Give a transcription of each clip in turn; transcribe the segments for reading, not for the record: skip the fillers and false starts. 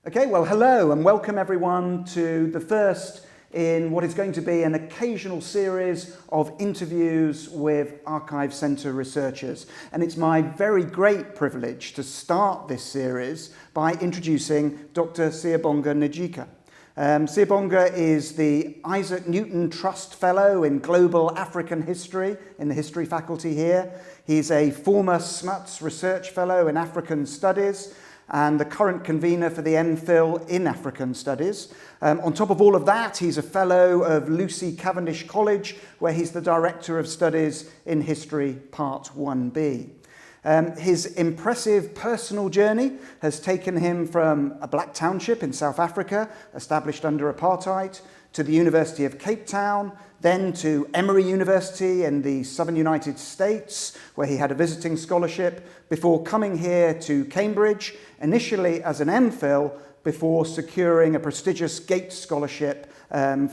Okay, well, hello and welcome everyone to the first in what is going to be an occasional series of interviews with Archive Centre researchers. And it's my very great privilege to start this series by introducing Dr. Siyabonga Njica. Siyabonga is the Isaac Newton Trust Fellow in Global African History in the History faculty here. He's a former SMUTS Research Fellow in African Studies and the current convener for the MPhil in African Studies. On top of all of that, he's a fellow of Lucy Cavendish College, where he's the Director of Studies in History Part 1B. His impressive personal journey has taken him from a black township in South Africa, established under apartheid, to the University of Cape Town, then to Emory University in the southern United States, where he had a visiting scholarship, before coming here to Cambridge, initially as an MPhil, before securing a prestigious Gates Scholarship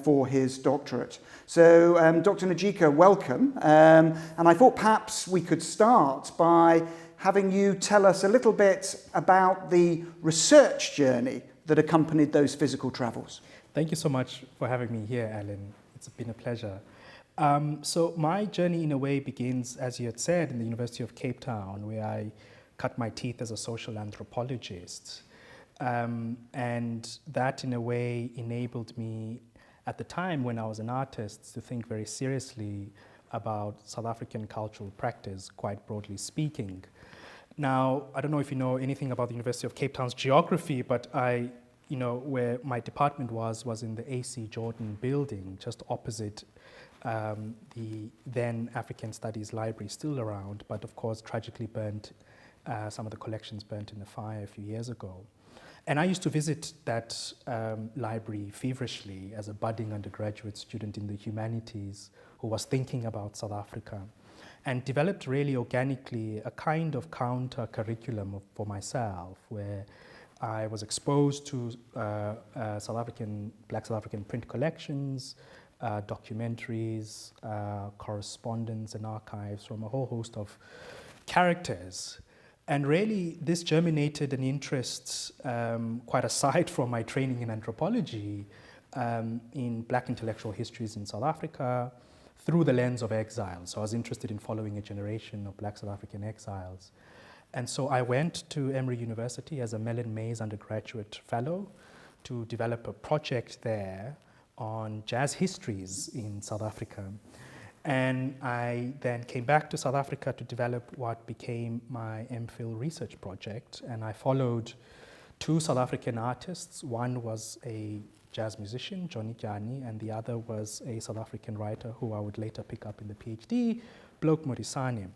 for his doctorate. So, Dr. Njica, welcome. And I thought perhaps we could start by having you tell us a little bit about the research journey that accompanied those physical travels. Thank you so much for having me here, Alan. It's been a pleasure. So my journey in a way begins, as you had said, in the University of Cape Town, where I cut my teeth as a social anthropologist. And that in a way enabled me at the time when I was an artist to think very seriously about South African cultural practice, quite broadly speaking. Now, I don't know if you know anything about the University of Cape Town's geography, but where my department was in the AC Jordan building, just opposite the then African Studies Library, still around, but of course tragically burnt, some of the collections burnt in a fire a few years ago. And I used to visit that library feverishly as a budding undergraduate student in the humanities who was thinking about South Africa, and developed really organically a kind of counter curriculum for myself, where I was exposed to Black South African print collections, documentaries, correspondence and archives from a whole host of characters. And really this germinated an interest, quite aside from my training in anthropology, in Black intellectual histories in South Africa through the lens of exile. So I was interested in following a generation of Black South African exiles. And so I went to Emory University as a Mellon Mays undergraduate fellow to develop a project there on jazz histories in South Africa. And I then came back to South Africa to develop what became my MPhil research project. And I followed two South African artists. One was a jazz musician, Johnny Jani, and the other was a South African writer who I would later pick up in the PhD, Bloke Modisane.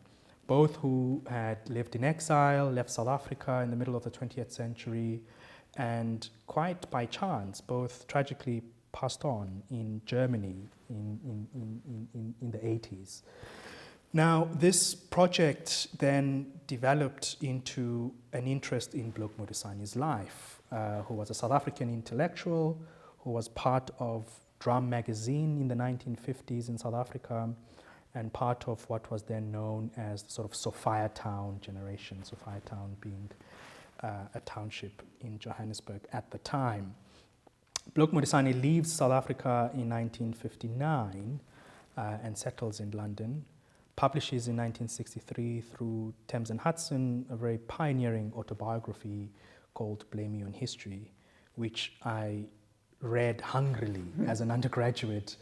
Both who had lived in exile, left South Africa in the middle of the 20th century, and quite by chance, both tragically passed on in Germany in the 80s. Now, this project then developed into an interest in Bloke Modisane's life, who was a South African intellectual, who was part of Drum magazine in the 1950s in South Africa, and part of what was then known as the sort of Sophiatown generation, Sophiatown being a township in Johannesburg at the time. Bloke Modisane leaves South Africa in 1959 and settles in London, publishes in 1963 through Thames and Hudson a very pioneering autobiography called Blame Me on History, which I read hungrily as an undergraduate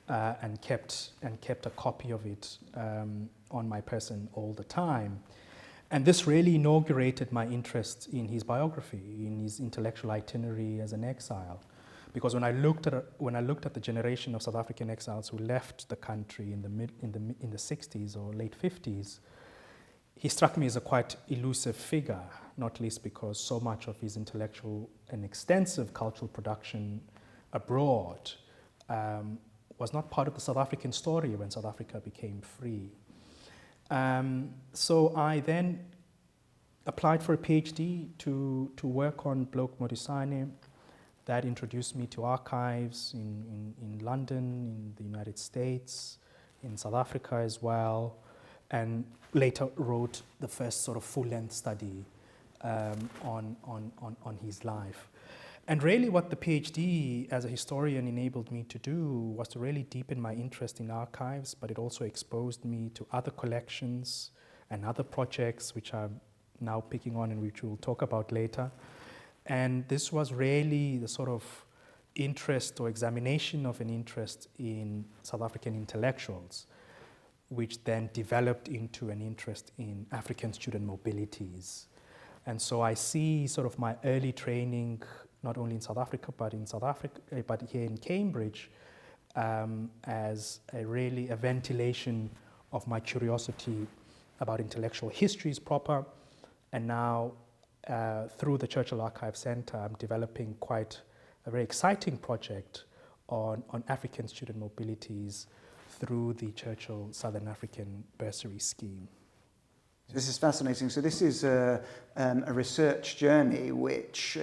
and kept a copy of it on my person all the time. And this really inaugurated my interest in his biography, in his intellectual itinerary as an exile. Because when I looked at the generation of South African exiles who left the country in the 60s or late 50s, he struck me as a quite elusive figure, not least because so much of his intellectual and extensive cultural production abroad was not part of the South African story when South Africa became free. So I then applied for a PhD to work on Bloke Modisane. That introduced me to archives in London, in the United States, in South Africa as well, and later wrote the first sort of full-length study on his life. And really what the PhD as a historian enabled me to do was to really deepen my interest in archives, but it also exposed me to other collections and other projects which I'm now picking on and which we'll talk about later. And this was really the sort of interest or examination of an interest in South African intellectuals, which then developed into an interest in African student mobilities. And so I see sort of my early training, not only in South Africa, but here in Cambridge, as a ventilation of my curiosity about intellectual histories proper. And now, through the Churchill Archive Center, I'm developing quite a very exciting project on African student mobilities through the Churchill Southern African Bursary Scheme. This is fascinating. So this is a research journey which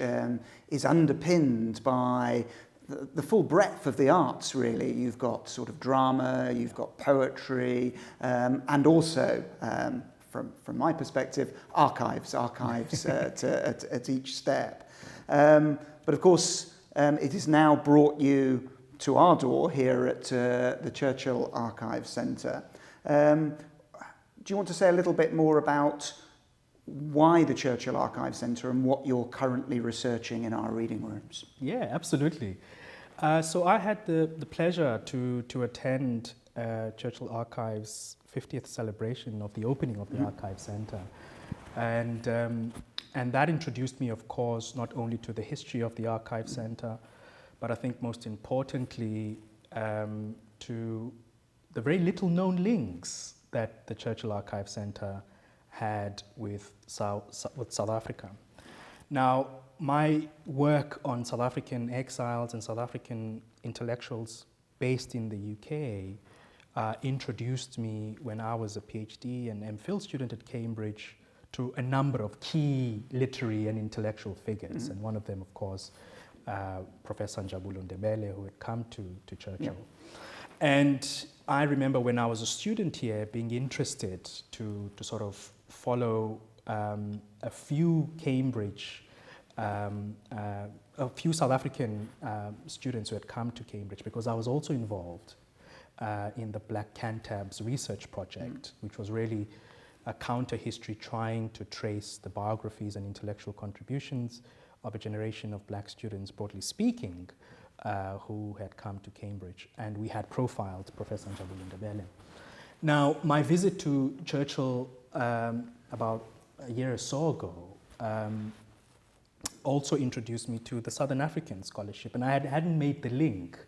is underpinned by the full breadth of the arts, really. You've got sort of drama, you've got poetry, and also, from my perspective, archives at each step. But of course, it has now brought you to our door here at the Churchill Archive Centre. Do you want to say a little bit more about why the Churchill Archive Centre and what you're currently researching in our reading rooms? Yeah, absolutely. So I had the pleasure to attend Churchill Archive's 50th celebration of the opening of the Archive Centre. And that introduced me, of course, not only to the history of the Archive Centre, but I think most importantly to the very little known links that the Churchill Archive Centre had with South Africa. Now, my work on South African exiles and South African intellectuals based in the UK introduced me, when I was a PhD and MPhil student at Cambridge, to a number of key literary and intellectual figures. And one of them, of course, Professor Njabulo Ndebele, who had come to Churchill. Yeah. And I remember when I was a student here being interested to sort of follow a few Cambridge, a few South African students who had come to Cambridge, because I was also involved in the Black Cantabs research project, which was really a counter-history trying to trace the biographies and intellectual contributions of a generation of black students, broadly speaking, who had come to Cambridge, and we had profiled Professor Njabulo Ndebele. Now, my visit to Churchill about a year or so ago also introduced me to the Southern African scholarship, and I hadn't made the link,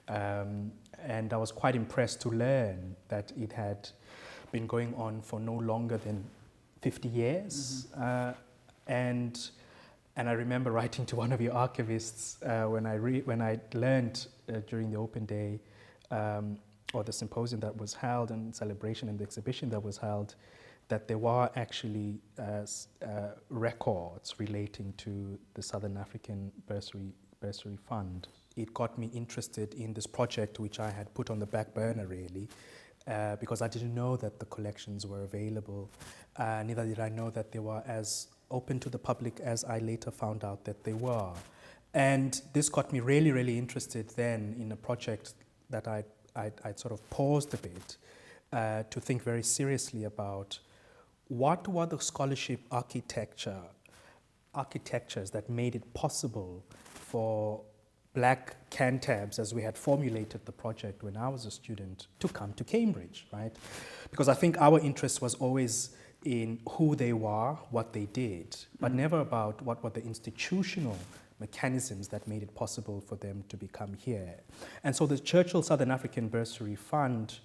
and I was quite impressed to learn that it had been going on for no longer than 50 years, and I remember writing to one of your archivists when I learned during the open day or the symposium that was held and celebration and the exhibition that was held, that there were actually records relating to the Southern African Bursary Fund. It got me interested in this project, which I had put on the back burner really, because I didn't know that the collections were available. Neither did I know that they were as open to the public as I later found out that they were. And this got me really, really interested then in a project that I'd sort of paused a bit to think very seriously about what were the scholarship architectures that made it possible for Black Cantabs, as we had formulated the project when I was a student, to come to Cambridge, right? Because I think our interest was always in who they were, what they did, but never about what were the institutional mechanisms that made it possible for them to become here. And so the Churchill Southern African Bursary Fund,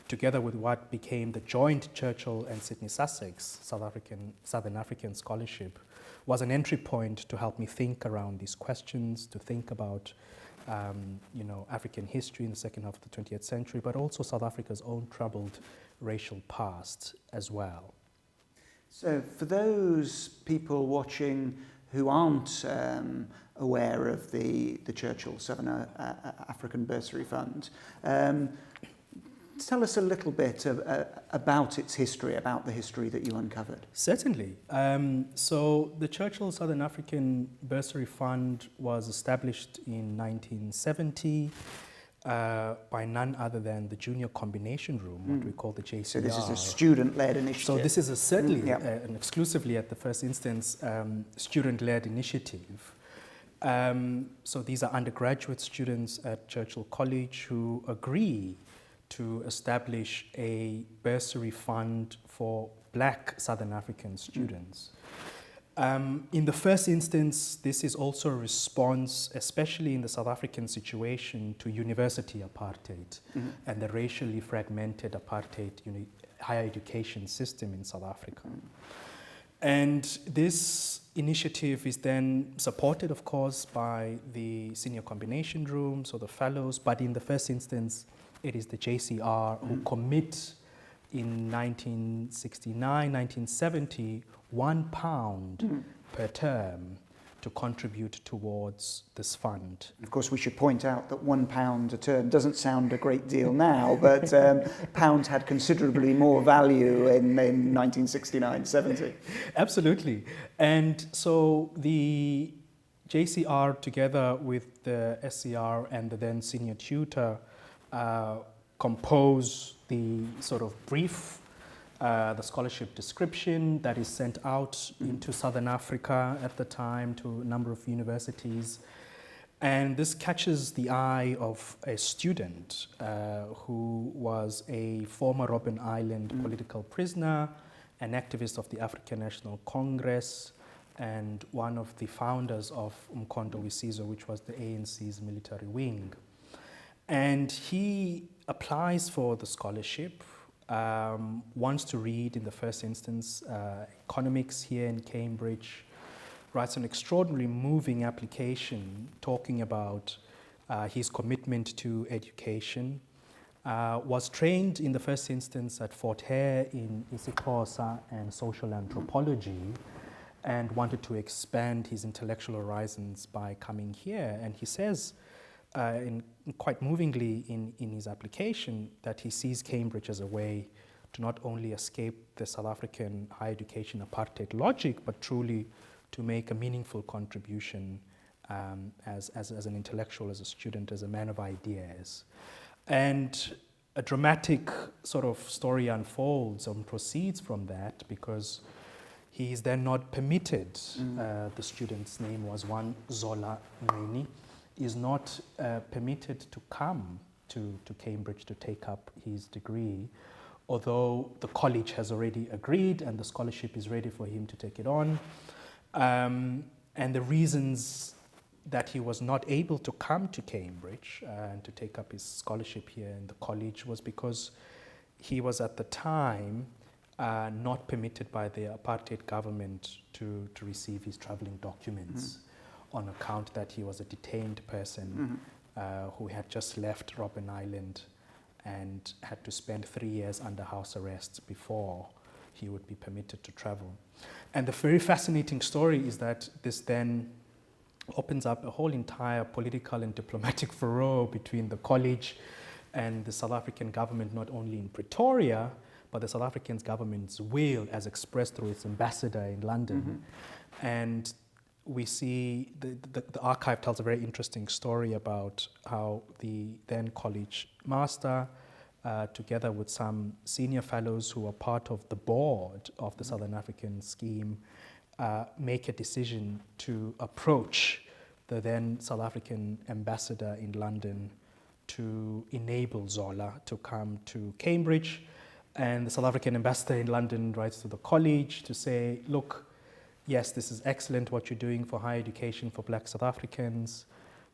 together with what became the joint Churchill and Sydney Sussex Southern African Scholarship, was an entry point to help me think around these questions, to think about African history in the second half of the 20th century, but also South Africa's own troubled racial past as well. So for those people watching who aren't aware of the Churchill Southern African Bursary Fund, tell us a little bit about its history, about the history that you uncovered. Certainly. So the Churchill Southern African Bursary Fund was established in 1970 by none other than the Junior Combination Room, what we call the JCR. So this is a student-led initiative. So this is certainly and exclusively at the first instance student-led initiative. So these are undergraduate students at Churchill College who agree to establish a bursary fund for Black Southern African students. In the first instance, this is also a response, especially in the South African situation, to university apartheid and the racially fragmented apartheid higher education system in South Africa. And this initiative is then supported, of course, by the Senior Combination Room, so the fellows, but in the first instance, it is the JCR who commit in 1969, 1970, £1 per term to contribute towards this fund. Of course, we should point out that £1 a term doesn't sound a great deal now, but pounds had considerably more value in 1969-70. Absolutely. And so the JCR, together with the SCR and the then senior tutor, compose the sort of brief, the scholarship description that is sent out into Southern Africa at the time to a number of universities. And this catches the eye of a student who was a former Robben Island political prisoner, an activist of the African National Congress, and one of the founders of Umkhonto weSizwe, which was the ANC's military wing. And he applies for the scholarship, wants to read in the first instance economics here in Cambridge, writes an extraordinarily moving application talking about his commitment to education, was trained in the first instance at Fort Hare in isiXhosa and social anthropology, and wanted to expand his intellectual horizons by coming here. And he says, quite movingly in his application, that he sees Cambridge as a way to not only escape the South African higher education apartheid logic, but truly to make a meaningful contribution as an intellectual, as a student, as a man of ideas. And a dramatic sort of story unfolds and proceeds from that, because he is then not permitted, the student's name was one Zola, is not permitted to come to Cambridge to take up his degree, although the college has already agreed and the scholarship is ready for him to take it on. And the reasons that he was not able to come to Cambridge and to take up his scholarship here in the college was because he was at the time not permitted by the apartheid government to receive his traveling documents. On account that he was a detained person who had just left Robben Island and had to spend 3 years under house arrest before he would be permitted to travel. And the very fascinating story is that this then opens up a whole entire political and diplomatic furore between the college and the South African government, not only in Pretoria, but the South African government's will as expressed through its ambassador in London. And we see the archive tells a very interesting story about how the then college master, together with some senior fellows who are part of the board of the Southern African scheme, make a decision to approach the then South African ambassador in London to enable Zola to come to Cambridge. And the South African ambassador in London writes to the college to say, look, yes, this is excellent what you're doing for higher education for Black South Africans,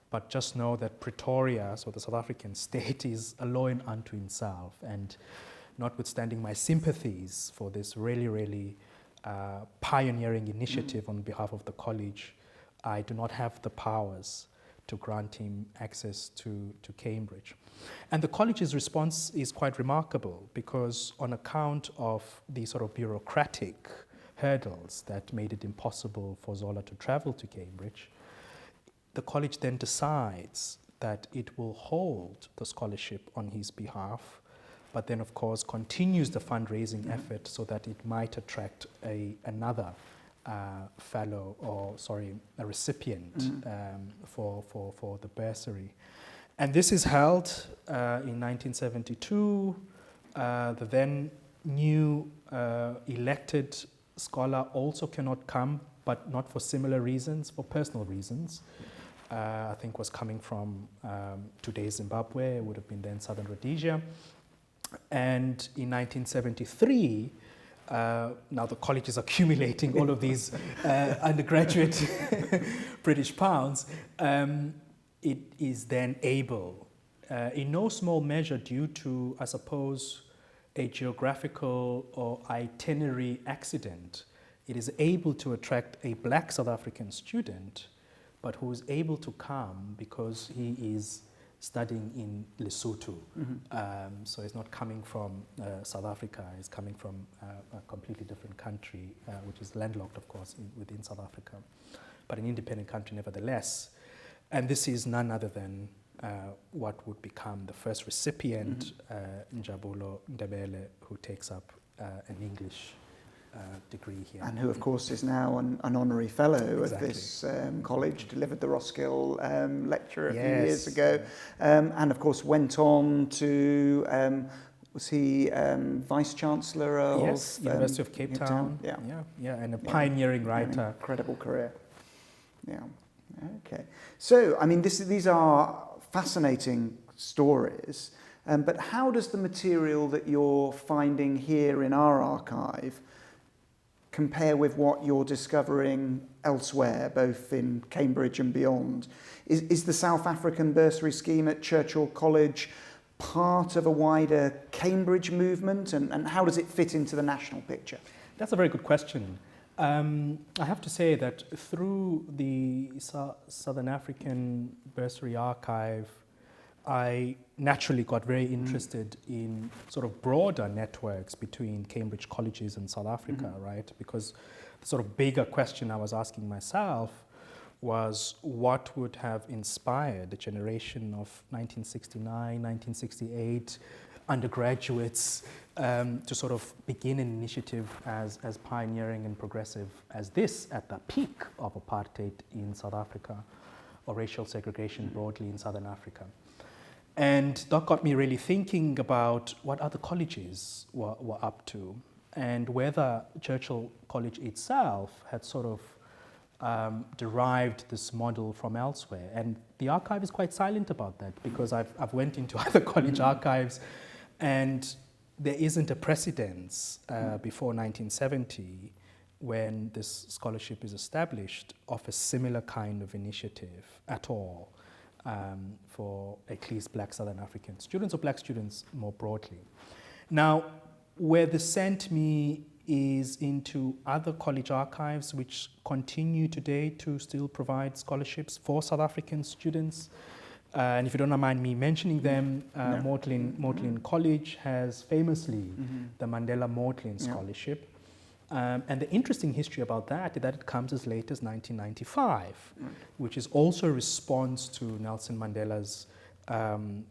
but just know that Pretoria, so the South African state, is a law unto itself. And notwithstanding my sympathies for this really, really pioneering initiative on behalf of the college, I do not have the powers to grant him access to Cambridge. And the college's response is quite remarkable, because on account of the sort of bureaucratic hurdles that made it impossible for Zola to travel to Cambridge, the college then decides that it will hold the scholarship on his behalf but then of course continues the fundraising effort so that it might attract another fellow, or sorry, a recipient for the bursary. And this is held in 1972. The then new elected scholar also cannot come, but not for similar reasons, for personal reasons. I think was coming from today's Zimbabwe, it would have been then Southern Rhodesia. And in 1973, now the college is accumulating all of these undergraduate British pounds. It is then able, in no small measure due to, I suppose, a geographical or itinerary accident, it is able to attract a black South African student, but who is able to come because he is studying in Lesotho. So he's not coming from South Africa, he's coming from a completely different country, which is landlocked, of course, within South Africa, but an independent country nevertheless. And this is none other than what would become the first recipient, Njabulo Ndebele, who takes up an English degree here. And who, of course, is now an honorary fellow of this college, delivered the Roskill lecture a few years ago, and, of course, went on to, was he Vice-Chancellor of... Yes, University of Cape Town. Yeah, and a pioneering writer. An incredible career. Yeah, okay. So, I mean, these are fascinating stories, but how does the material that you're finding here in our archive compare with what you're discovering elsewhere, both in Cambridge and beyond? Is the South African bursary scheme at Churchill College part of a wider Cambridge movement, and how does it fit into the national picture? That's a very good question. I have to say that through the Southern African Bursary Archive, I naturally got very interested in sort of broader networks between Cambridge colleges and South Africa, right? Because the sort of bigger question I was asking myself was what would have inspired the generation of 1969, 1968 undergraduates to sort of begin an initiative as pioneering and progressive as this at the peak of apartheid in South Africa, or racial segregation broadly in Southern Africa. And that got me really thinking about what other colleges were up to, and whether Churchill College itself had sort of derived this model from elsewhere. And the archive is quite silent about that, because I've went into other college archives, and there isn't a precedence before 1970, when this scholarship is established, of a similar kind of initiative at all. For at least black Southern African students, or black students more broadly. Now, where this sent me is into other college archives which continue today to still provide scholarships for South African students. And if you don't mind me mentioning them, Mortlin College has famously the Mandela Mortlin Scholarship. And the interesting history about that is that it comes as late as 1995, which is also a response to Nelson Mandela's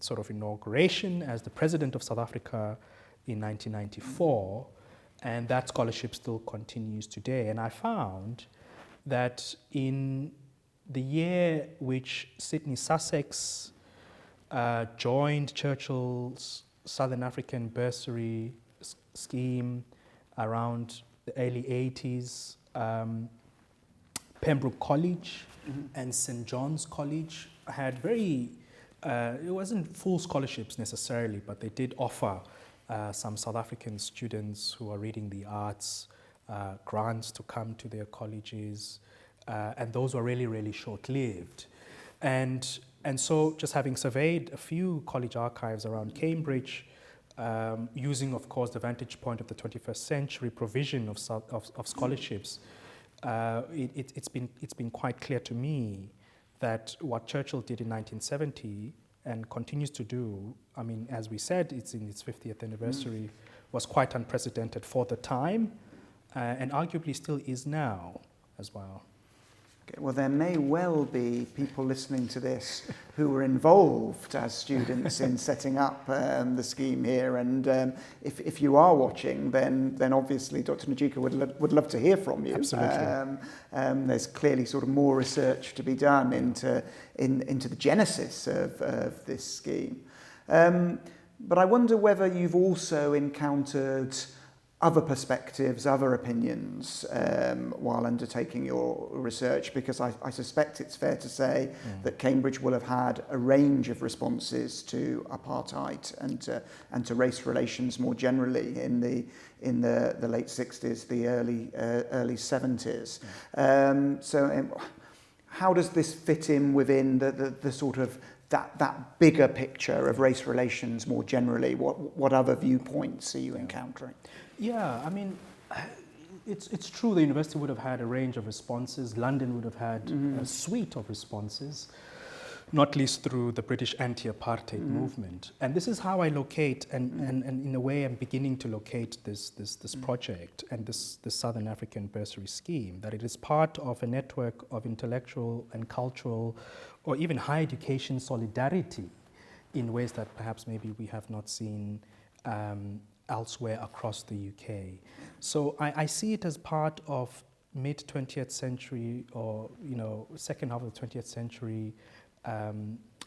sort of inauguration as the president of South Africa in 1994, and that scholarship still continues today. And I found that in the year which Sydney Sussex joined Churchill's Southern African Bursary scheme around the early 80s, Pembroke College and St. John's College had very, it wasn't full scholarships necessarily, but they did offer some South African students who are reading the arts grants to come to their colleges, and those were really, really short-lived. And so just having surveyed a few college archives around Cambridge, using, of course, the vantage point of the 21st century provision of scholarships, it's been quite clear to me that what Churchill did in 1970 and continues to do, I mean, as we said, it's in its 50th anniversary, was quite unprecedented for the time, and arguably still is now as well. Okay, well, there may well be people listening to this who were involved as students in setting up the scheme here, and if you are watching, then obviously Dr. Njica would love to hear from you. Absolutely. There's clearly sort of more research to be done into the genesis of this scheme. But I wonder whether you've also encountered other perspectives, other opinions while undertaking your research, because I suspect it's fair to say that Cambridge will have had a range of responses to apartheid and to race relations more generally in the late 60s, the early 70s. So how does this fit in within the sort of that bigger picture of race relations more generally? What other viewpoints are you encountering? Yeah, I mean, it's true the university would have had a range of responses. London would have had a suite of responses, not least through the British anti-apartheid movement. And this is how I locate, and in a way I'm beginning to locate this project and this Southern African bursary scheme, that it is part of a network of intellectual and cultural or even higher education solidarity in ways that perhaps maybe we have not seen elsewhere across the UK. So I see it as part of mid-20th century or second half of the 20th century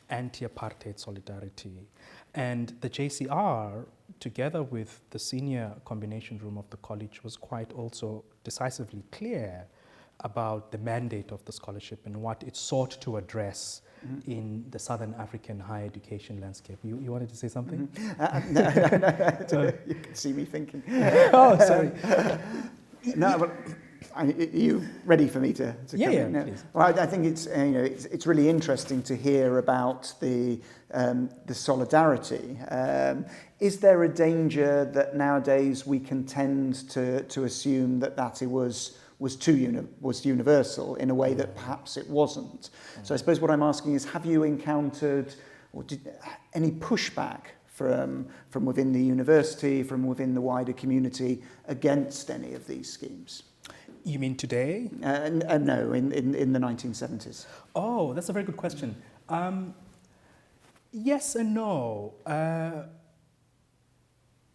anti-apartheid solidarity. And the JCR, together with the senior combination room of the college, was quite also decisively clear about the mandate of the scholarship and what it sought to address in the Southern African higher education landscape. You wanted to say something? No, you can see me thinking. Oh, sorry. No, but are you ready for me to come in? Yeah, please. Well, I think it's really interesting to hear about the solidarity. Is there a danger that nowadays we can tend to assume that it was universal in a way that perhaps it wasn't? So I suppose what I'm asking is, have you encountered any pushback from within the university, from within the wider community against any of these schemes? You mean today? No, in the 1970s. Oh, that's a very good question. Yes and no.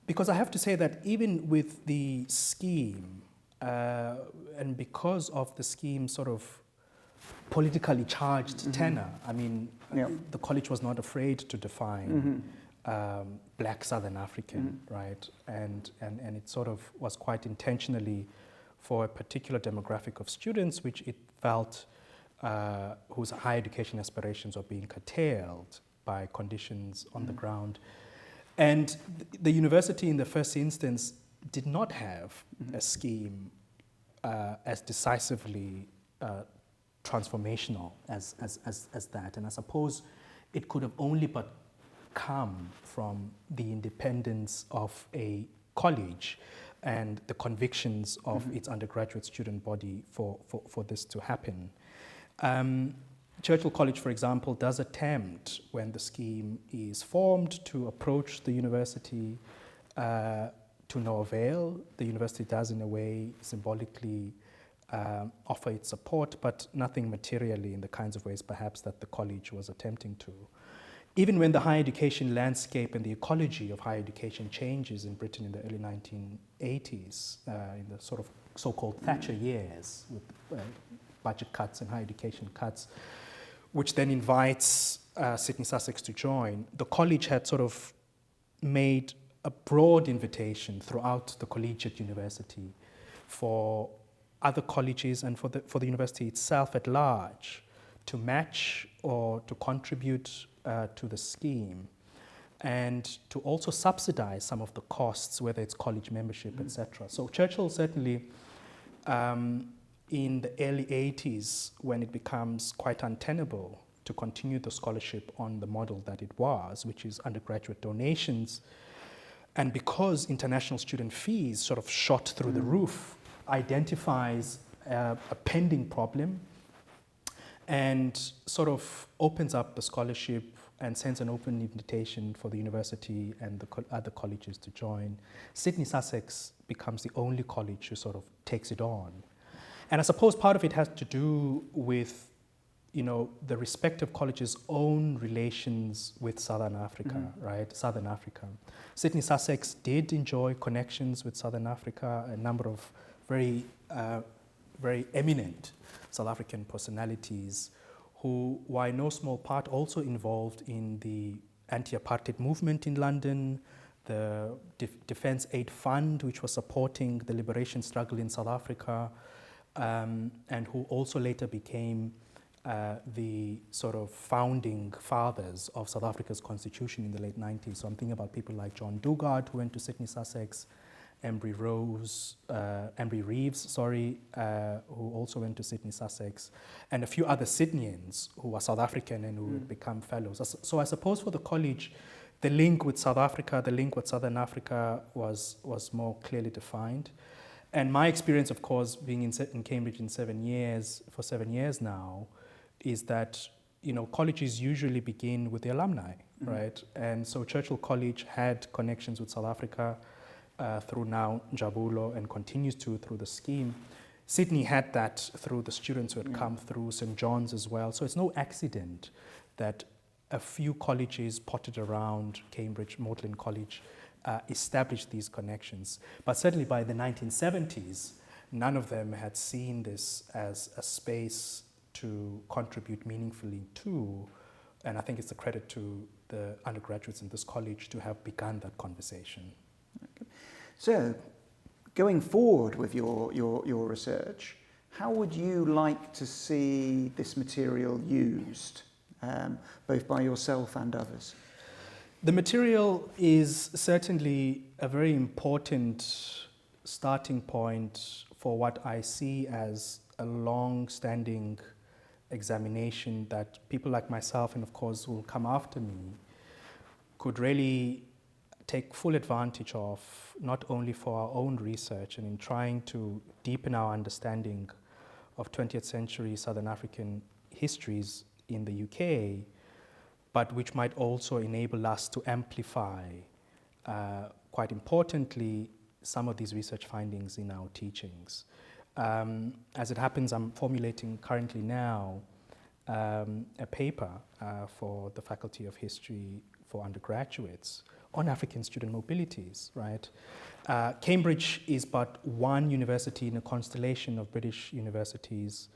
Because I have to say that even with the scheme, and because of the scheme's sort of politically charged tenor, I mean, the college was not afraid to define Black Southern African, right? And it sort of was quite intentionally for a particular demographic of students which it felt whose higher education aspirations were being curtailed by conditions on the ground. And the university in the first instance did not have a scheme as decisively transformational as that. And I suppose it could have only but come from the independence of a college and the convictions of its undergraduate student body for this to happen. Churchill College, for example, does attempt, when the scheme is formed, to approach the university to no avail. The university does, in a way, symbolically offer its support, but nothing materially in the kinds of ways perhaps that the college was attempting to. Even when the higher education landscape and the ecology of higher education changes in Britain in the early 1980s, in the sort of so-called Thatcher years, with budget cuts and higher education cuts, which then invites Sydney Sussex to join, the college had sort of made a broad invitation throughout the collegiate university for other colleges and for the university itself at large to match or to contribute to the scheme and to also subsidize some of the costs, whether it's college membership, etc. So Churchill certainly, in the early 80s, when it becomes quite untenable to continue the scholarship on the model that it was, which is undergraduate donations, and because international student fees sort of shot through the roof, identifies a pending problem and sort of opens up the scholarship and sends an open invitation for the university and the other colleges to join. Sydney Sussex becomes the only college who sort of takes it on. And I suppose part of it has to do with, you know, the respective colleges' own relations with Southern Africa, right? Southern Africa. Sydney Sussex did enjoy connections with Southern Africa, a number of very eminent South African personalities who were in no small part also involved in the anti-apartheid movement in London, the Defence Aid Fund, which was supporting the liberation struggle in South Africa, and who also later became the sort of founding fathers of South Africa's constitution in the late 90s. So I'm thinking about people like John Dugard, who went to Sydney Sussex, Embry Reeves, who also went to Sydney Sussex, and a few other Sydneyans who were South African and who had become fellows. So I suppose for the college, the link with South Africa, the link with Southern Africa was more clearly defined. And my experience, of course, being in Cambridge for 7 years now, is that, you know, colleges usually begin with the alumni, right? And so Churchill College had connections with South Africa through now Njabulo, and continues to through the scheme. Sydney had that through the students who had come through, St. John's as well. So it's no accident that a few colleges potted around Cambridge, Magdalen College, established these connections. But certainly by the 1970s, none of them had seen this as a space to contribute meaningfully to, and I think it's a credit to the undergraduates in this college to have begun that conversation. Okay. So, going forward with your research, how would you like to see this material used, both by yourself and others? The material is certainly a very important starting point for what I see as a long-standing examination that people like myself, and of course who will come after me, could really take full advantage of, not only for our own research and in trying to deepen our understanding of 20th century Southern African histories in the UK, but which might also enable us to amplify, quite importantly, some of these research findings in our teachings. As it happens, I'm formulating currently now a paper for the Faculty of History for undergraduates on African student mobilities, right? Cambridge is but one university in a constellation of British universities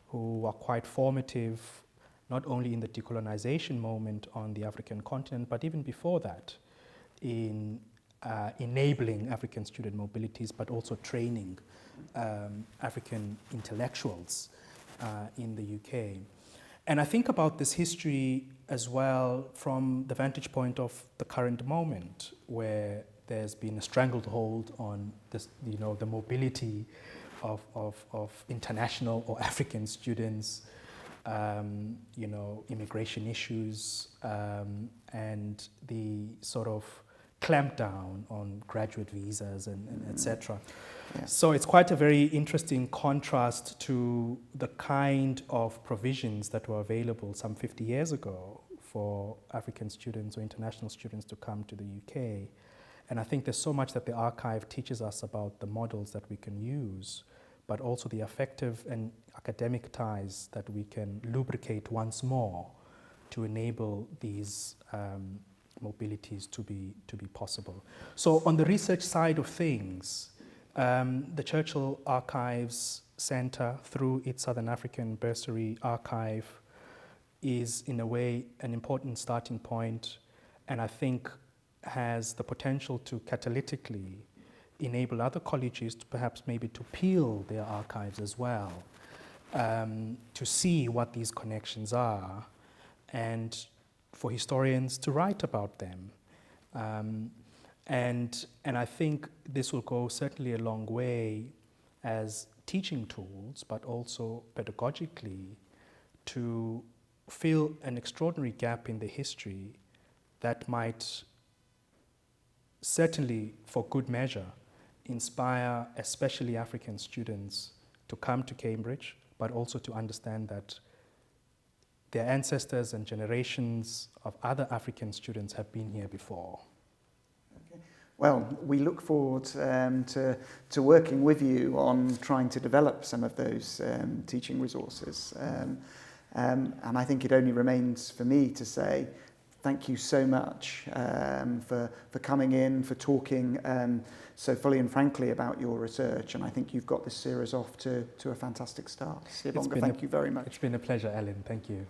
who are quite formative, not only in the decolonization moment on the African continent, but even before that, in enabling African student mobilities, but also training African intellectuals in the UK. And I think about this history as well from the vantage point of the current moment, where there's been a stranglehold on this, you know, the mobility of international or African students, you know, immigration issues, and the sort of clampdown on graduate visas and etc. Yeah. So it's quite a very interesting contrast to the kind of provisions that were available some 50 years ago for African students or international students to come to the UK. And I think there's so much that the archive teaches us about the models that we can use, but also the affective and academic ties that we can lubricate once more to enable these mobilities to be possible. So on the research side of things, the Churchill Archives Centre, through its Southern African Bursary archive, is in a way an important starting point, and I think has the potential to catalytically enable other colleges to perhaps maybe to peel their archives as well, to see what these connections are, and for historians to write about them. And I think this will go certainly a long way as teaching tools, but also pedagogically, to fill an extraordinary gap in the history that might certainly, for good measure, inspire especially African students to come to Cambridge, but also to understand that their ancestors and generations of other African students have been here before. Okay. Well, we look forward to working with you on trying to develop some of those teaching resources. And I think it only remains for me to say thank you so much for coming in, for talking so fully and frankly about your research. And I think you've got this series off to a fantastic start. Siyabonga, thank you very much. It's been a pleasure, Alan. Thank you.